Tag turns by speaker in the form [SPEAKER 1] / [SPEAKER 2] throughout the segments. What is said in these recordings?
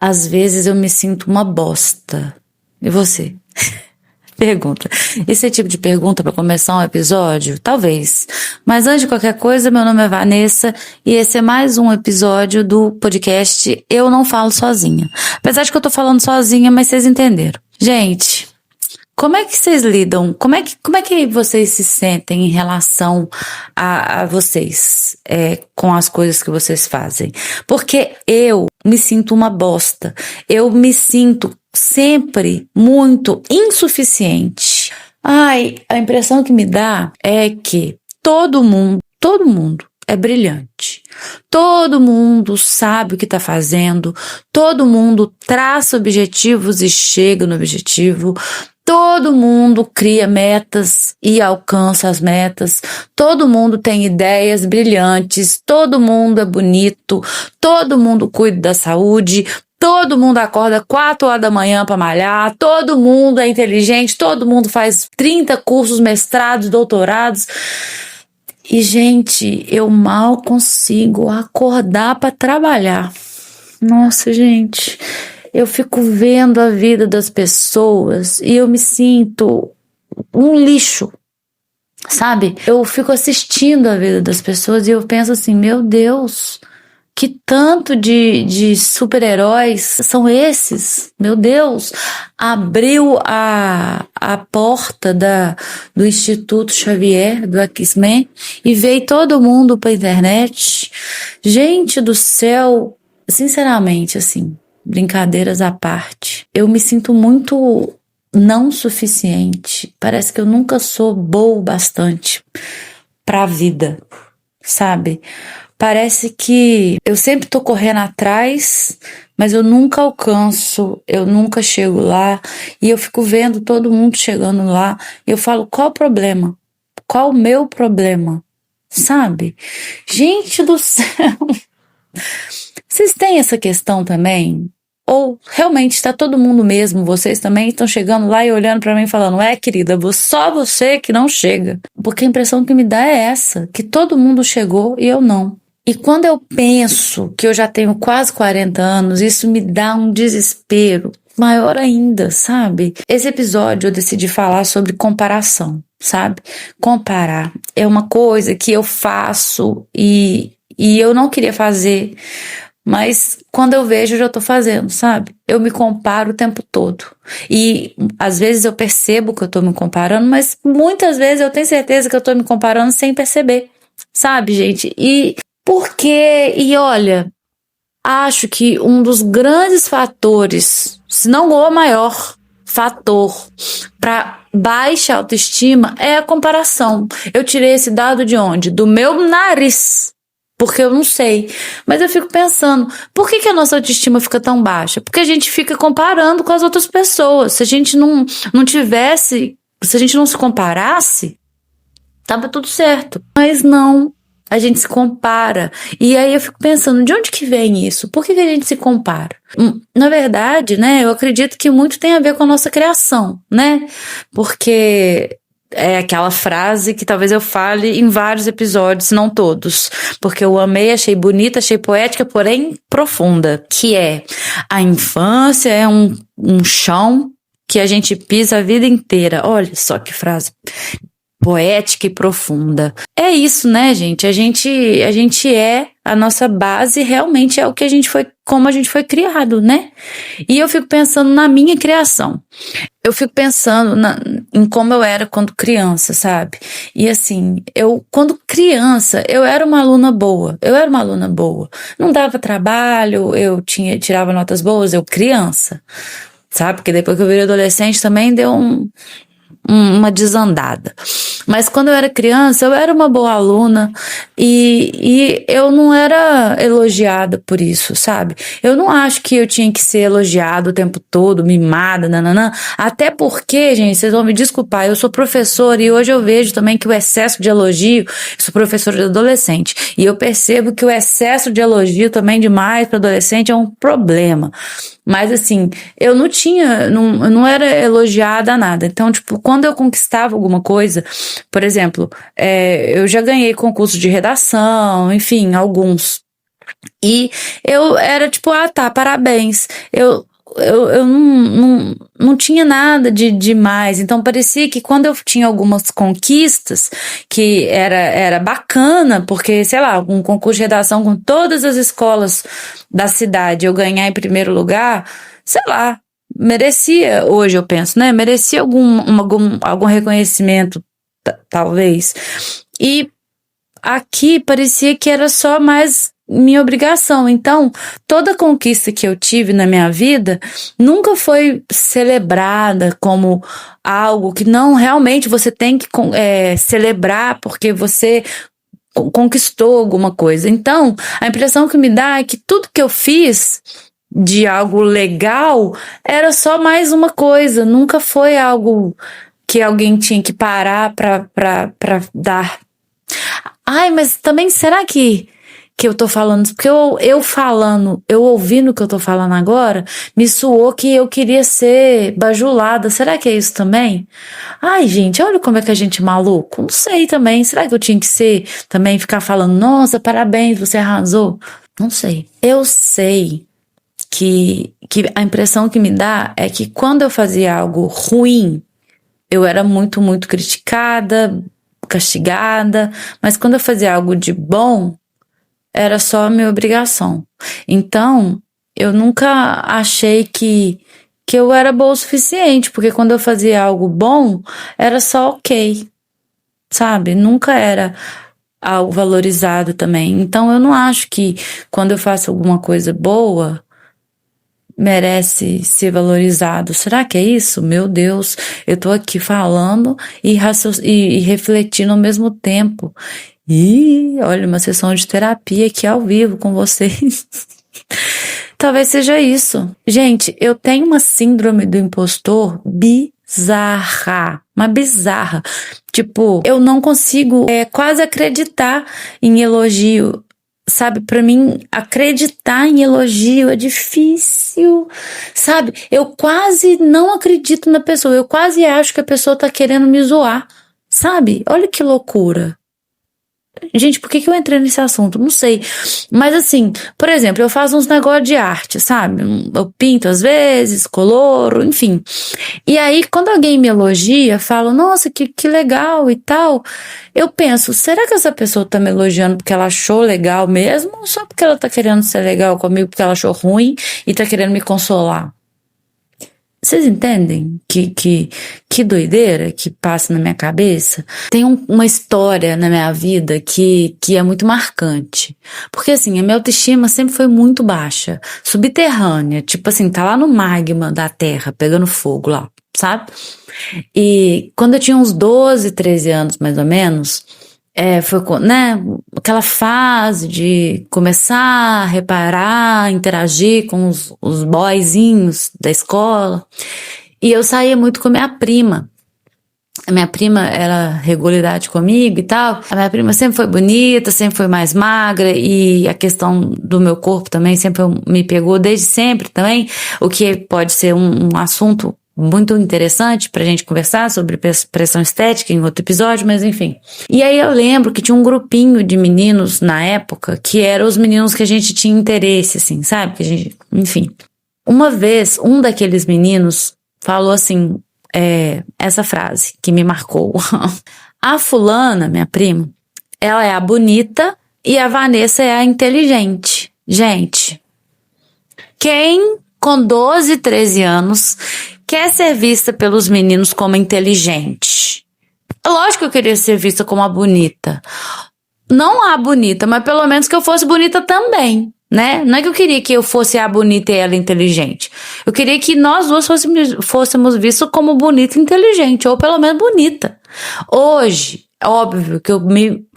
[SPEAKER 1] Às vezes eu me sinto uma bosta. E você? Pergunta. Esse é tipo de pergunta para começar um episódio? Talvez. Mas antes de qualquer coisa, meu nome é Vanessa e esse é mais um episódio do podcast Eu Não Falo Sozinha. Apesar de que eu tô falando sozinha, mas vocês entenderam. Gente, como é que vocês lidam? Como é que vocês se sentem em relação a vocês, com as coisas que vocês fazem? Porque eu me sinto uma bosta. Eu me sinto sempre muito insuficiente. Ai, a impressão que me dá é que todo mundo é brilhante. Todo mundo sabe o que está fazendo. Todo mundo traça objetivos e chega no objetivo. Todo mundo cria metas e alcança as metas. Todo mundo tem ideias brilhantes. Todo mundo é bonito. Todo mundo cuida da saúde. Todo mundo acorda 4 horas da manhã para malhar. Todo mundo é inteligente. Todo mundo faz 30 cursos, mestrados, doutorados. E, gente, eu mal consigo acordar para trabalhar. Nossa, gente, eu fico vendo a vida das pessoas e eu me sinto um lixo, sabe? Eu fico assistindo a vida das pessoas e eu penso assim, meu Deus, que tanto de super-heróis são esses? Meu Deus, abriu a porta do Instituto Xavier, do X-Men, e veio todo mundo pra internet. Gente do céu, sinceramente, assim, brincadeiras à parte, eu me sinto muito não suficiente. Parece que eu nunca sou boa o bastante pra vida, sabe? Parece que eu sempre tô correndo atrás, mas eu nunca alcanço, eu nunca chego lá, e eu fico vendo todo mundo chegando lá, e eu falo, qual o problema? Qual o meu problema? Sabe? Gente do céu! Vocês têm essa questão também? Ou realmente está todo mundo mesmo, vocês também estão chegando lá e olhando pra mim e falando, querida, só você que não chega. Porque a impressão que me dá é essa, que todo mundo chegou e eu não. E quando eu penso que eu já tenho quase 40 anos, isso me dá um desespero maior ainda, sabe? Esse episódio eu decidi falar sobre comparação, sabe? Comparar é uma coisa que eu faço e eu não queria fazer, mas quando eu vejo eu já tô fazendo, sabe? Eu me comparo o tempo todo. E às vezes eu percebo que eu tô me comparando, mas muitas vezes eu tenho certeza que eu tô me comparando sem perceber, sabe, gente? E olha, acho que um dos grandes fatores, se não o maior fator para baixa autoestima é a comparação. Eu tirei esse dado de onde? Do meu nariz. Porque eu não sei. Mas eu fico pensando, por que a nossa autoestima fica tão baixa? Porque a gente fica comparando com as outras pessoas. Se a gente não tivesse, se a gente não se comparasse, tava tudo certo. Mas não. A gente se compara. E aí eu fico pensando, de onde que vem isso? Por que a gente se compara? Na verdade, né, eu acredito que muito tem a ver com a nossa criação, né? Porque é aquela frase que talvez eu fale em vários episódios, se não todos. Porque eu amei, achei bonita, achei poética, porém profunda. Que é, a infância é um chão que a gente pisa a vida inteira. Olha só que frase poética e profunda. É isso, né, gente? A gente a nossa base realmente é o que como a gente foi criado, né? E eu fico pensando na minha criação. Eu fico pensando em como eu era quando criança, sabe? E assim, quando criança, eu era uma aluna boa. Não dava trabalho, tirava notas boas, criança, sabe? Porque depois que eu virei adolescente também deu uma desandada. Mas quando eu era criança, eu era uma boa aluna e eu não era elogiada por isso, sabe? Eu não acho que eu tinha que ser elogiada o tempo todo, mimada, nananã. Até porque, gente, vocês vão me desculpar, eu sou professora e hoje eu vejo também que o excesso de elogio, eu sou professora de adolescente, e eu percebo que o excesso de elogio também demais para adolescente é um problema. Mas assim, eu não era elogiada a nada. Então, tipo, quando eu conquistava alguma coisa, por exemplo, eu já ganhei concurso de redação, enfim, alguns. E eu era tipo, ah tá, parabéns. Eu não tinha nada de demais. Então parecia que quando eu tinha algumas conquistas, que era bacana, porque, sei lá, um concurso de redação com todas as escolas da cidade, eu ganhar em primeiro lugar, sei lá, merecia, hoje eu penso, né? Merecia algum reconhecimento, talvez. E aqui parecia que era só mais minha obrigação. Então, toda conquista que eu tive na minha vida nunca foi celebrada como algo que não realmente você tem que celebrar porque você conquistou alguma coisa. Então, a impressão que me dá é que tudo que eu fiz de algo legal era só mais uma coisa, nunca foi algo que alguém tinha que parar pra dar. Ai, mas também será que eu tô falando? Porque eu falando, eu ouvindo o que eu tô falando agora, me soou que eu queria ser bajulada. Será que é isso também? Ai, gente, olha como é que a gente é maluco. Não sei também. Será que eu tinha que ser também ficar falando, nossa, parabéns, você arrasou? Não sei. Eu sei que a impressão que me dá é que quando eu fazia algo ruim, eu era muito, muito criticada, castigada, mas quando eu fazia algo de bom, era só a minha obrigação. Então, eu nunca achei que eu era boa o suficiente, porque quando eu fazia algo bom, era só ok, sabe? Nunca era algo valorizado também. Então, eu não acho que quando eu faço alguma coisa boa, merece ser valorizado. Será que é isso? Meu Deus, eu tô aqui falando e refletindo ao mesmo tempo. E olha, uma sessão de terapia aqui ao vivo com vocês. Talvez seja isso. Gente, eu tenho uma síndrome do impostor bizarra, uma bizarra. Tipo, eu não consigo quase acreditar em elogio. Sabe, pra mim, acreditar em elogio é difícil, sabe? Eu quase não acredito na pessoa, eu quase acho que a pessoa tá querendo me zoar, sabe? Olha que loucura. Gente, por que eu entrei nesse assunto? Não sei. Mas assim, por exemplo, eu faço uns negócios de arte, sabe? Eu pinto às vezes, coloro, enfim. E aí, quando alguém me elogia, fala, nossa, que legal e tal, eu penso, será que essa pessoa tá me elogiando porque ela achou legal mesmo? Ou só porque ela tá querendo ser legal comigo porque ela achou ruim e tá querendo me consolar? Vocês entendem que doideira que passa na minha cabeça? Tem uma história na minha vida que é muito marcante. Porque assim, a minha autoestima sempre foi muito baixa, subterrânea, tipo assim, tá lá no magma da terra, pegando fogo lá, sabe? E quando eu tinha uns 12, 13 anos mais ou menos, foi, né, aquela fase de começar a reparar, interagir com os boyzinhos da escola. E eu saía muito com a minha prima. A minha prima era regularidade comigo e tal. A minha prima sempre foi bonita, sempre foi mais magra e a questão do meu corpo também sempre me pegou desde sempre também, o que pode ser um assunto muito interessante pra gente conversar sobre pressão estética em outro episódio, mas enfim. E aí eu lembro que tinha um grupinho de meninos na época que eram os meninos que a gente tinha interesse, assim, sabe? Que a gente, enfim. Uma vez, um daqueles meninos falou assim, essa frase que me marcou. A fulana, minha prima, ela é a bonita e a Vanessa é a inteligente. Gente, quem com 12, 13 anos quer ser vista pelos meninos como inteligente? Lógico que eu queria ser vista como a bonita. Não a bonita, mas pelo menos que eu fosse bonita também, né? Não é que eu queria que eu fosse a bonita e ela inteligente. Eu queria que nós duas fôssemos vistos como bonita e inteligente, ou pelo menos bonita. Hoje, óbvio que eu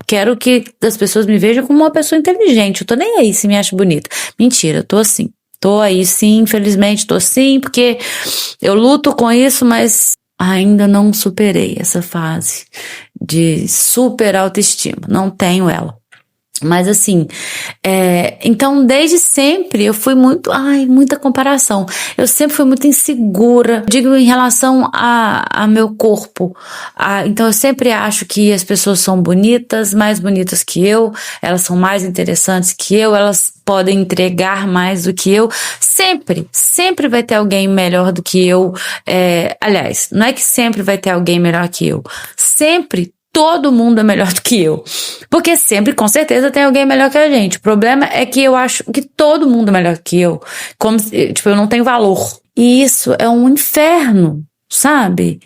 [SPEAKER 1] quero que as pessoas me vejam como uma pessoa inteligente. Eu tô nem aí se me acha bonita. Mentira, eu tô assim. Tô aí sim, infelizmente tô sim, porque eu luto com isso, mas ainda não superei essa fase de super autoestima. Não tenho ela. Mas assim, então desde sempre eu fui muita comparação. Eu sempre fui muito insegura, digo em relação a meu corpo. Então eu sempre acho que as pessoas são bonitas, mais bonitas que eu, elas são mais interessantes que eu, elas podem entregar mais do que eu. Sempre vai ter alguém melhor do que eu. Aliás, não é que sempre vai ter alguém melhor que eu. Sempre todo mundo é melhor do que eu. Porque sempre, com certeza, tem alguém melhor que a gente. O problema é que eu acho que todo mundo é melhor que eu. Como se, eu não tenho valor. E isso é um inferno, sabe?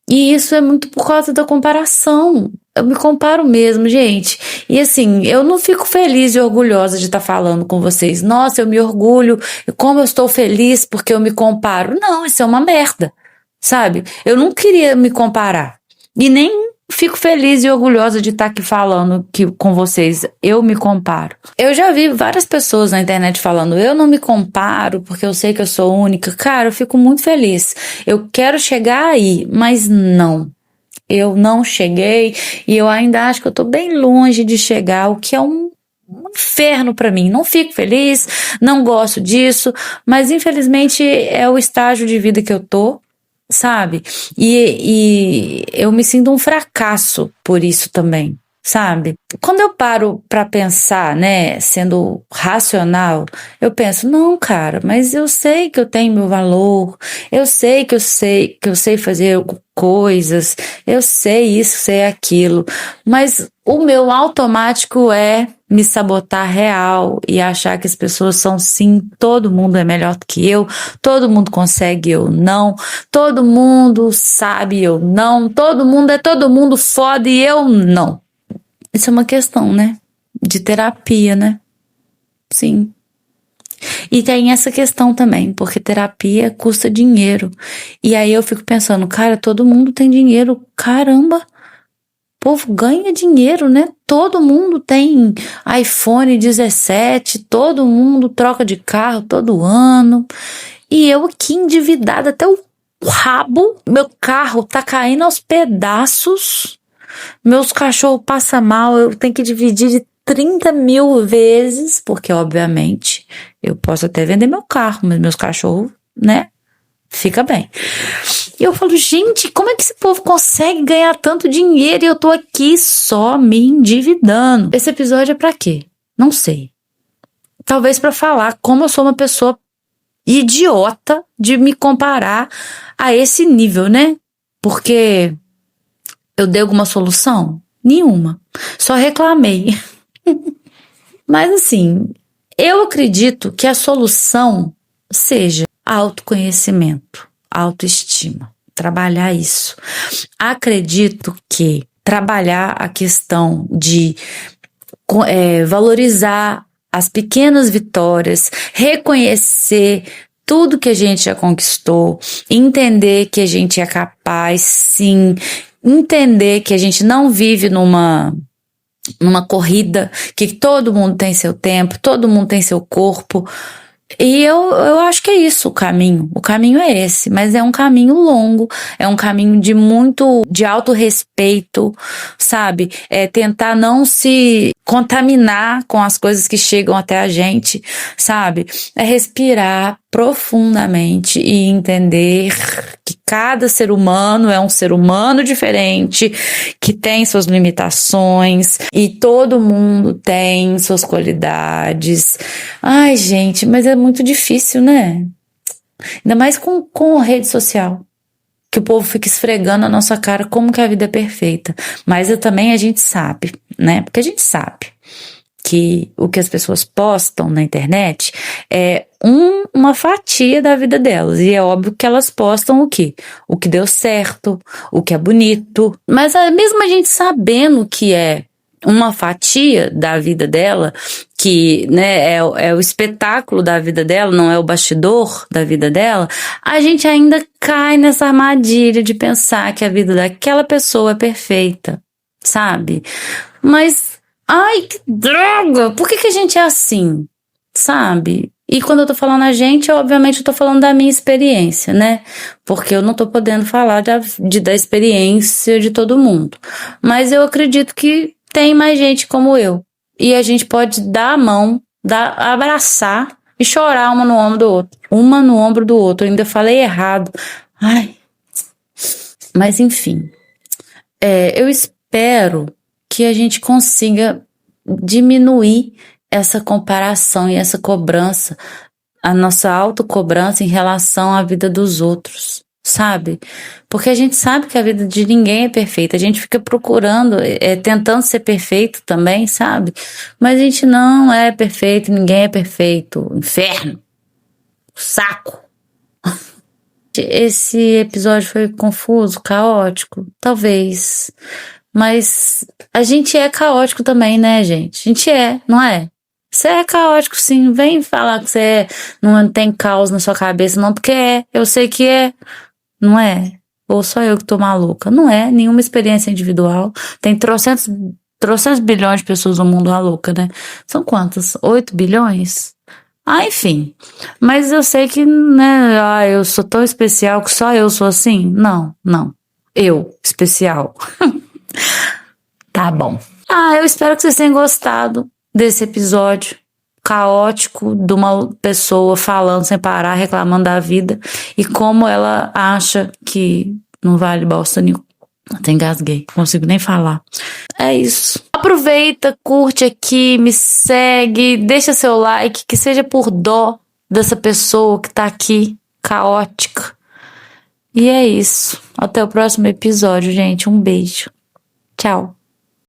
[SPEAKER 1] E isso é muito por causa da comparação. Eu me comparo mesmo, gente. E assim, eu não fico feliz e orgulhosa de estar falando com vocês. Nossa, eu me orgulho. Como eu estou feliz porque eu me comparo. Não, isso é uma merda, sabe? Eu não queria me comparar. E nem fico feliz e orgulhosa de estar aqui falando com vocês. Eu me comparo. Eu já vi várias pessoas na internet falando, eu não me comparo porque eu sei que eu sou única. Cara, eu fico muito feliz. Eu quero chegar aí, mas não. Eu não cheguei e eu ainda acho que eu tô bem longe de chegar, o que é um inferno pra mim. Não fico feliz, não gosto disso, mas infelizmente é o estágio de vida que eu tô. Sabe? E eu me sinto um fracasso por isso também, sabe? Quando eu paro pra pensar, né, sendo racional, eu penso, não, cara, mas eu sei que eu tenho meu valor, eu sei que eu sei fazer coisas, eu sei isso, sei aquilo, mas o meu automático é me sabotar real e achar que as pessoas são sim, todo mundo é melhor do que eu, todo mundo consegue, eu não, todo mundo sabe, eu não, todo mundo foda e eu não. Isso é uma questão, né? De terapia, né? Sim. E tem essa questão também, porque terapia custa dinheiro. E aí eu fico pensando, cara, todo mundo tem dinheiro, caramba. O povo ganha dinheiro, né? Todo mundo tem iPhone 17, todo mundo troca de carro todo ano. E eu aqui endividada até o rabo, meu carro tá caindo aos pedaços. Meus cachorros passam mal, eu tenho que dividir de 30 mil vezes, porque obviamente eu posso até vender meu carro, mas meus cachorros, né, fica bem. E eu falo, gente, como é que esse povo consegue ganhar tanto dinheiro e eu tô aqui só me endividando? Esse episódio é pra quê? Não sei. Talvez pra falar como eu sou uma pessoa idiota de me comparar a esse nível, né? Porque eu dei alguma solução? Nenhuma. Só reclamei. Mas assim, eu acredito que a solução seja autoconhecimento, autoestima. Trabalhar isso. Acredito que trabalhar a questão de valorizar as pequenas vitórias, reconhecer tudo que a gente já conquistou, entender que a gente é capaz, sim, entender que a gente não vive numa corrida, que todo mundo tem seu tempo, todo mundo tem seu corpo. E eu acho que é isso o caminho. O caminho é esse, mas é um caminho longo, é um caminho de autorrespeito, sabe? É tentar não se contaminar com as coisas que chegam até a gente, sabe? É respirar profundamente e entender que cada ser humano é um ser humano diferente, que tem suas limitações e todo mundo tem suas qualidades. Ai, gente, mas é muito difícil, né? Ainda mais com rede social, que o povo fica esfregando na nossa cara como que a vida é perfeita. Mas também a gente sabe, né? Porque a gente sabe que o que as pessoas postam na internet é uma fatia da vida delas. E é óbvio que elas postam o quê? O que deu certo, o que é bonito. Mas mesmo a gente sabendo que é uma fatia da vida dela, que, né, é o espetáculo da vida dela, não é o bastidor da vida dela, a gente ainda cai nessa armadilha de pensar que a vida daquela pessoa é perfeita, sabe? Mas, ai, que droga! Por que a gente é assim, sabe? E quando eu tô falando a gente, obviamente eu tô falando da minha experiência, né? Porque eu não tô podendo falar da experiência de todo mundo. Mas eu acredito que tem mais gente como eu. e a gente pode dar a mão, abraçar e chorar uma no ombro do outro. Uma no ombro do outro. Eu ainda falei errado. Ai. Mas enfim. Eu espero que a gente consiga diminuir essa comparação e essa cobrança, a nossa autocobrança em relação à vida dos outros, sabe? Porque a gente sabe que a vida de ninguém é perfeita, a gente fica procurando, tentando ser perfeito também, sabe? Mas a gente não é perfeito, ninguém é perfeito. Inferno! Saco! Esse episódio foi confuso, caótico? Talvez. Mas a gente é caótico também, né, gente? A gente não é? Você é caótico, sim. Vem falar que você não tem caos na sua cabeça, não, porque eu sei que não é? Ou só eu que tô maluca? Não é, nenhuma experiência individual. Tem trocentos bilhões de pessoas no mundo maluca, né? São quantas? 8 bilhões? Enfim. Mas eu sei que, né, eu sou tão especial que só eu sou assim? Não, não. Eu, especial. Tá bom. Eu espero que vocês tenham gostado desse episódio caótico de uma pessoa falando sem parar, reclamando da vida e como ela acha que não vale bosta nenhuma. Até engasguei, não consigo nem falar. É isso. Aproveita, curte aqui, me segue, deixa seu like, que seja por dó dessa pessoa que tá aqui, caótica. E é isso. Até o próximo episódio, gente. Um beijo. Tchau.